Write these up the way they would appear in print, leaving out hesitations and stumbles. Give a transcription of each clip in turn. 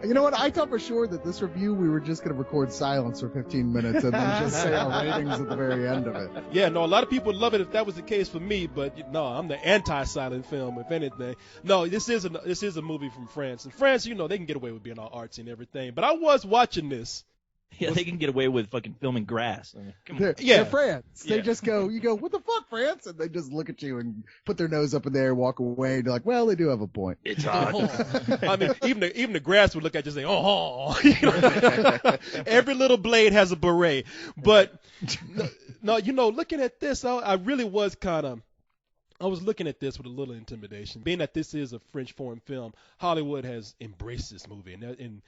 You know what? I thought for sure that this review we were just going to record silence for 15 minutes and then just say our ratings at the very end of it. Yeah, no, a lot of people would love it if that was the case for me, but no, I'm the anti-silent film, if anything. No, this is a movie from France. And France, you know, they can get away with being all artsy and everything. But I was watching this. Yeah, they can get away with fucking filming grass. I mean, come on. They're France. They Yeah. just go, you go, what the fuck, France? And they just look at you and put their nose up in there and walk away. And they're like, well, they do have a point. It's hot. I mean, even the grass would look at you and say, oh. You know? Every little blade has a beret. But, no, you know, looking at this, I really was I was looking at this with a little intimidation. Being that this is a French foreign film, Hollywood has embraced this movie. And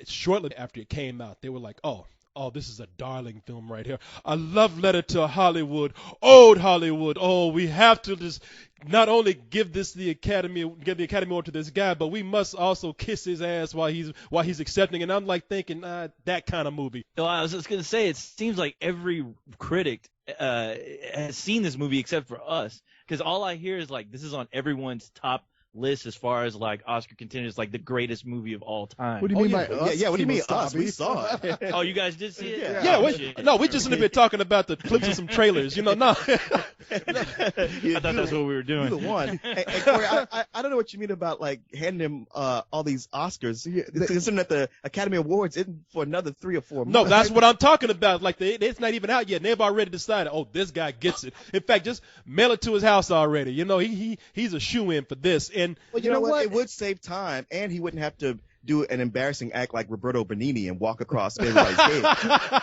shortly after it came out, they were like, oh, this is a darling film right here. A love letter to Hollywood, old Hollywood. Oh, we have to just not only give the Academy Award to this guy, but we must also kiss his ass while he's accepting. And I'm like thinking, that kind of movie. Well, I was just gonna say, it seems like every critic has seen this movie except for us, because all I hear is like this is on everyone's top list as far as like Oscar contenders, like the greatest movie of all time. What do you mean by us? Yeah, what do you mean Kimosabe? us? We saw it. Oh, you guys did see it? Yeah, Oh, shit. we just been talking about the clips of some trailers. You know, no. I thought that's what we were doing. You're the one. And Corey, I don't know what you mean about like handing him all these Oscars. Considering that the Academy Awards isn't for another 3 or 4 months. No, that's what I'm talking about. Like it's not even out yet. And they've already decided, oh, this guy gets it. In fact, just mail it to his house already. You know, he's a shoe-in for this. And Well, you know what? It would save time, and he wouldn't have to do an embarrassing act like Roberto Benigni and walk across everybody's head.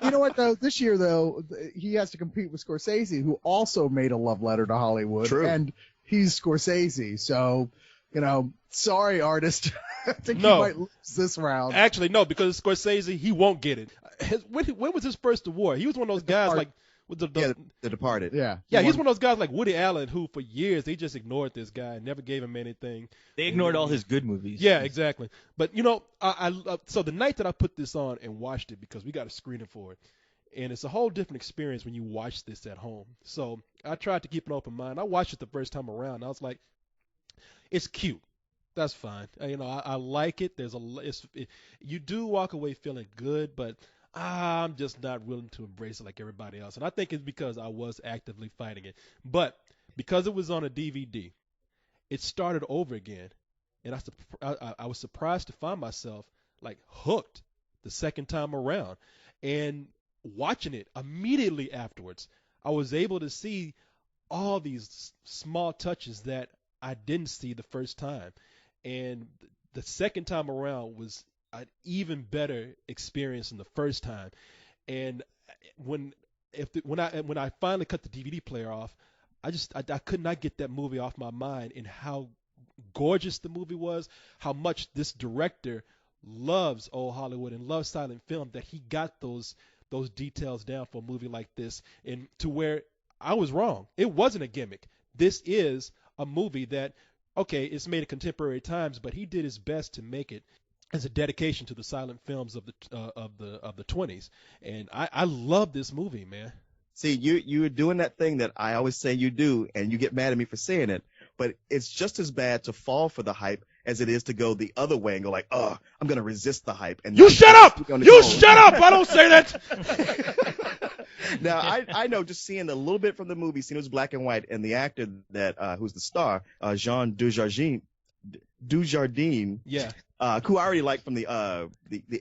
You know what, though? This year, though, he has to compete with Scorsese, who also made a love letter to Hollywood. True. And he's Scorsese. So, you know, sorry, artist. I think No. he might lose this round. actually, no, because Scorsese, he won't get it. When was his first award? He was one of those guys like with Yeah, The Departed. Yeah. Yeah, he's one of those guys like Woody Allen who for years they just ignored this guy and never gave him anything. They ignored all his good movies. Yeah, exactly. But you know, so the night that I put this on and watched it, because we got a screening for it, and it's a whole different experience when you watch this at home. So I tried to keep an open mind. I watched it the first time around. I was like, it's cute. That's fine. You know, I like it. You do walk away feeling good, but I'm just not willing to embrace it like everybody else. And I think it's because I was actively fighting it. But because it was on a DVD, it started over again. And I was surprised to find myself like hooked the second time around. And watching it immediately afterwards, I was able to see all these small touches that I didn't see the first time. And the second time around was an even better experience than the first time. And when I finally cut the DVD player off, I could not get that movie off my mind, and how gorgeous the movie was, how much this director loves old Hollywood and loves silent film, that he got those details down for a movie like this, and to where I was wrong. It wasn't a gimmick. This is a movie that, okay, it's made in contemporary times, but he did his best to make it as a dedication to the silent films of the 20s. And I love this movie, man. See, you're doing that thing that I always say you do, and you get mad at me for saying it. But it's just as bad to fall for the hype as it is to go the other way and go like, oh, I'm going to resist the hype. And You shut up! You shut up! I don't say that! Now, I know, just seeing a little bit from the movie, seeing it was black and white, and the actor that who's the star, Jean Dujardin, Yeah. who I already like from the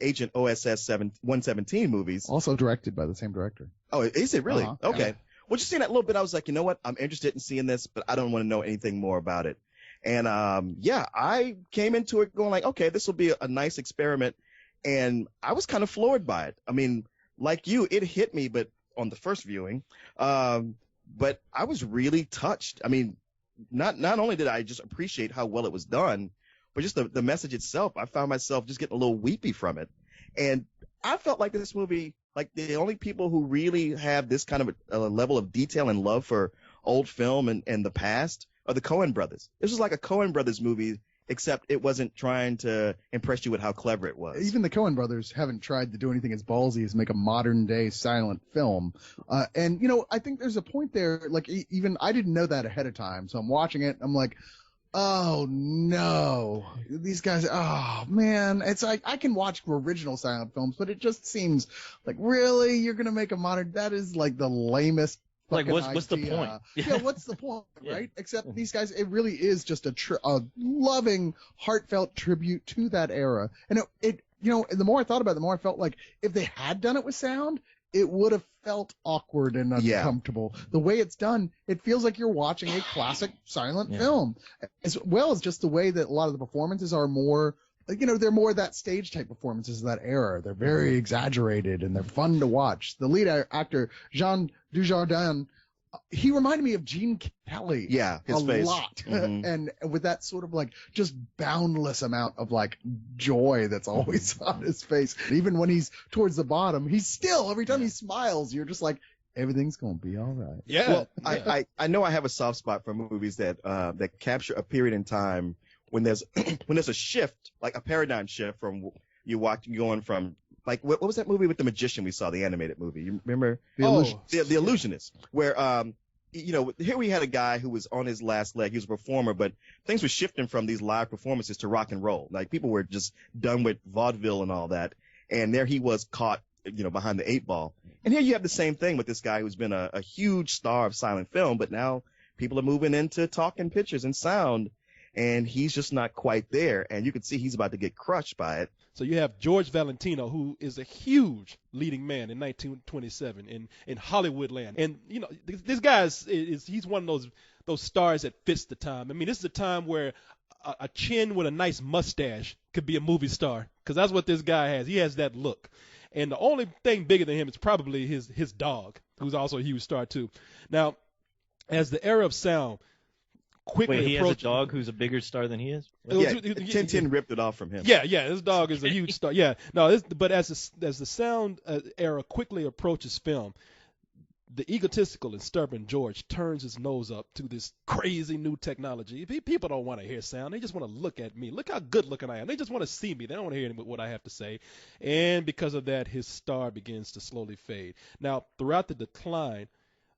Agent OSS 117 movies. Also directed by the same director. Oh, is it really? Uh-huh. Okay. Yeah. Well, just seeing that little bit, I was like, you know what? I'm interested in seeing this, but I don't want to know anything more about it. And I came into it going like, okay, this will be a nice experiment, and I was kind of floored by it. I mean, like you, it hit me, but on the first viewing, but I was really touched. I mean, not only did I just appreciate how well it was done, but just the message itself. I found myself just getting a little weepy from it, and I felt like this movie, like the only people who really have this kind of a level of detail and love for old film and the past are the Coen brothers. This was like a Coen brothers movie, except it wasn't trying to impress you with how clever it was. Even the Coen brothers haven't tried to do anything as ballsy as make a modern day silent film. And, you know, I think there's a point there, like even I didn't know that ahead of time. So I'm watching it. I'm like, oh no, these guys, oh man, it's like, I can watch original silent films, but it just seems like, really, you're gonna make a modern, that is like the lamest Like, fucking what's the idea. point? Yeah, what's the point, Yeah. right? Except these guys, it really is just a loving, heartfelt tribute to that era. And it, you know, the more I thought about it, the more I felt like if they had done it with sound, it would have felt awkward and Yeah. uncomfortable. The way it's done, it feels like you're watching a classic silent Yeah. film, as well as just the way that a lot of the performances are more, you know, they're more that stage type performances of that era. They're very exaggerated and they're fun to watch. The lead actor, Jean Dujardin, he reminded me of Gene Kelly. Yeah, his a face. lot. Mhm. And with that sort of like just boundless amount of like joy that's always on his face. Even when he's towards the bottom, he's still, every time he smiles, you're just like, everything's going to be all right. Yeah. Well, I know I have a soft spot for movies that capture a period in time when there's when there's a shift, like a paradigm shift from going from, like, what was that movie with the magician we saw, the animated movie? You remember? The Illusionist, where you know, here we had a guy who was on his last leg. He was a performer, but things were shifting from these live performances to rock and roll. Like, people were just done with vaudeville and all that, and there he was caught, you know, behind the 8 ball. And here you have the same thing with this guy who's been a huge star of silent film, but now people are moving into talking pictures and sound, and he's just not quite there. And you can see he's about to get crushed by it. So you have George Valentino, who is a huge leading man in 1927 in Hollywood land. And, you know, this guy he's one of those stars that fits the time. I mean, this is a time where a chin with a nice mustache could be a movie star, because that's what this guy has. He has that look. And the only thing bigger than him is probably his dog, who's also a huge star too. Now, as the era of sound quickly Wait, he has a approached, dog who's a bigger star than he is? Yeah, Tintin ripped it off from him. Yeah, his dog is a huge star. Yeah, no, but as the sound era quickly approaches film, the egotistical and stubborn George turns his nose up to this crazy new technology. People don't want to hear sound; they just want to look at me. Look how good looking I am. They just want to see me. They don't want to hear what I have to say. And because of that, his star begins to slowly fade. Now, throughout the decline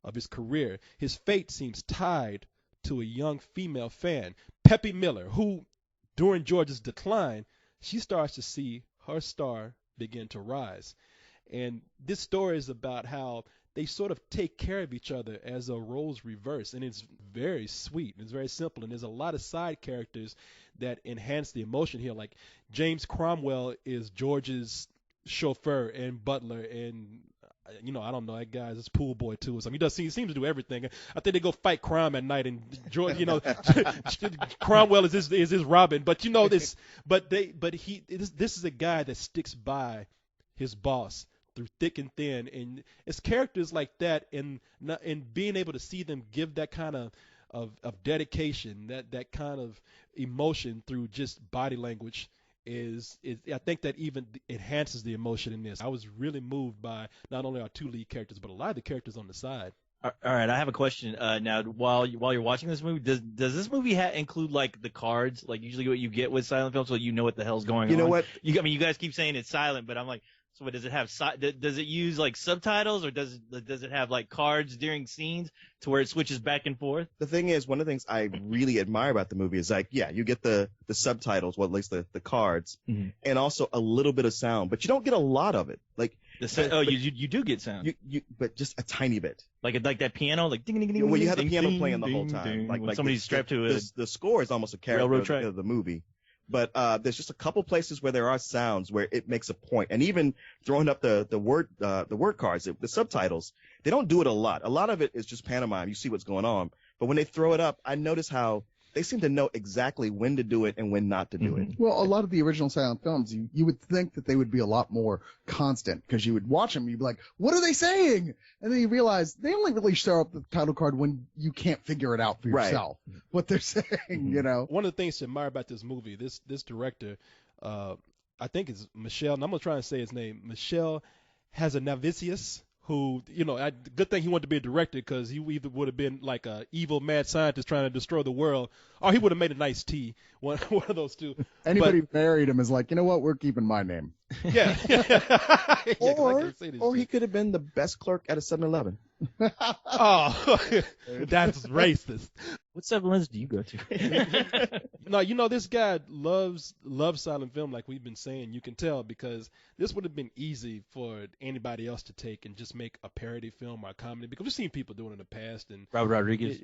of his career, his fate seems tied to a young female fan, Peppy Miller, who, during George's decline, she starts to see her star begin to rise. And this story is about how they sort of take care of each other as a roles reverse, and it's very sweet. It's very simple, and there's a lot of side characters that enhance the emotion here. Like James Cromwell is George's chauffeur and butler, and you know, I don't know, that guy's his pool boy too or something. He seems to do everything. I think they go fight crime at night, and George, you know, Cromwell is his Robin. But you know this, this is a guy that sticks by his boss through thick and thin, and it's characters like that, and being able to see them give that kind of dedication, that kind of emotion through just body language. I think that even enhances the emotion in this. I was really moved by not only our two lead characters, but a lot of the characters on the side. All right, I have a question. Now, while you're watching this movie, does this movie include like the cards, like usually what you get with silent films, so you know what the hell's going on? You know what? I mean, you guys keep saying it's silent, but I'm like, so what, does it have? Does it use like subtitles, or does it have like cards during scenes to where it switches back and forth? The thing is, one of the things I really admire about the movie is, like, yeah, you get the subtitles, well, at least the cards, and also a little bit of sound, but you don't get a lot of it. Like, you do get sound. But just a tiny bit. Like that piano, like ding ding ding. Well, you have the ding, piano ding, playing the whole ding, time. ding, Like when somebody's strapped to it. The score is almost a Railroad character track. of the movie. But there's just a couple places where there are sounds where it makes a point. And even throwing up the word cards, the subtitles, they don't do it a lot. A lot of it is just pantomime. You see what's going on. But when they throw it up, I notice how they seem to know exactly when to do it and when not to do it. Well, a lot of the original silent films, you would think that they would be a lot more constant, because you would watch them, you'd be like, what are they saying? And then you realize they only really show up the title card when you can't figure it out for yourself, what they're saying, you know? One of the things to admire about this movie, this director, I think is Michel, and I'm going to try and say his name, Michel Hazanavicius, who, you know, good thing he wanted to be a director, because he either would have been like a evil mad scientist trying to destroy the world, or he would have made a nice tea. One of those two. Anybody who married him is like, you know what, we're keeping my name. Yeah. Or he could have been the best clerk at a 7-Eleven. Oh, that's racist. What 7-Elevens do you go to? No, this guy loves silent film, like we've been saying. You can tell because this would have been easy for anybody else to take and just make a parody film or a comedy, because we've seen people doing it in the past. And Robert Rodriguez.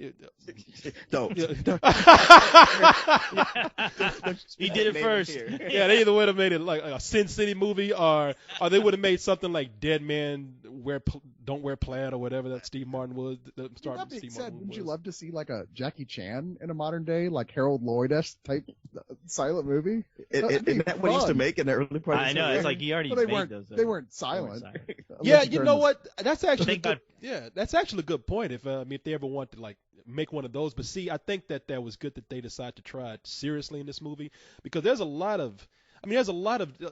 Don't. He did it first. Yeah, they either would have made it like a Sin City movie, or they would have made something like Dead Man Don't Wear Plaid or whatever that Steve Martin was. That being said, wouldn't you love to see like a Jackie Chan in a modern day, like Harold Lloyd-esque type silent movie? Isn't that what he used to make in the early part of I know, it's like he already Well, made those. they weren't silent. Yeah, Unless you turn know the- what? That's actually Thank God. that's actually a good point. If if they ever want to like make one of those, but see, I think that was good that they decided to try it seriously in this movie, because there's a lot of.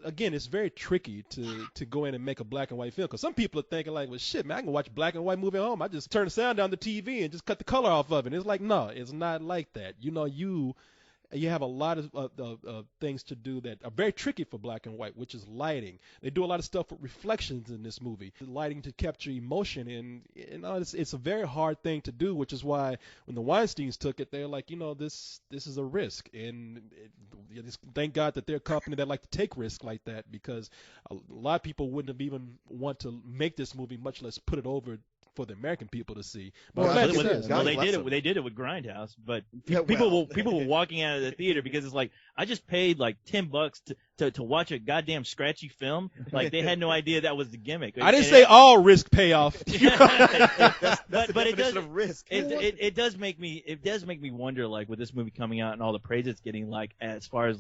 Again, it's very tricky to go in and make a black and white film, because some people are thinking like, well, shit, man, I can watch a black and white movie at home. I just turn the sound down the TV and just cut the color off of it. And it's like, no, it's not like that. You have a lot of things to do that are very tricky for black and white, which is lighting. They do a lot of stuff with reflections in this movie, lighting to capture emotion, and it's a very hard thing to do, which is why when the Weinsteins took it, they're like, this is a risk, and thank God that they're a company that like to take risks like that, because a lot of people wouldn't have even want to make this movie, much less put it over for the American people to see. But Well, I'm glad like they you did. said, Well, God they bless did them. it. They did it with Grindhouse, but Yeah, people well. were walking out of the theater because it's like, I just paid like $10 to watch a goddamn scratchy film. Like they had no idea that was the gimmick. I didn't And say all risk payoff. but That's but the it does definition of risk. it does make me wonder, like with this movie coming out and all the praise it's getting, like as far as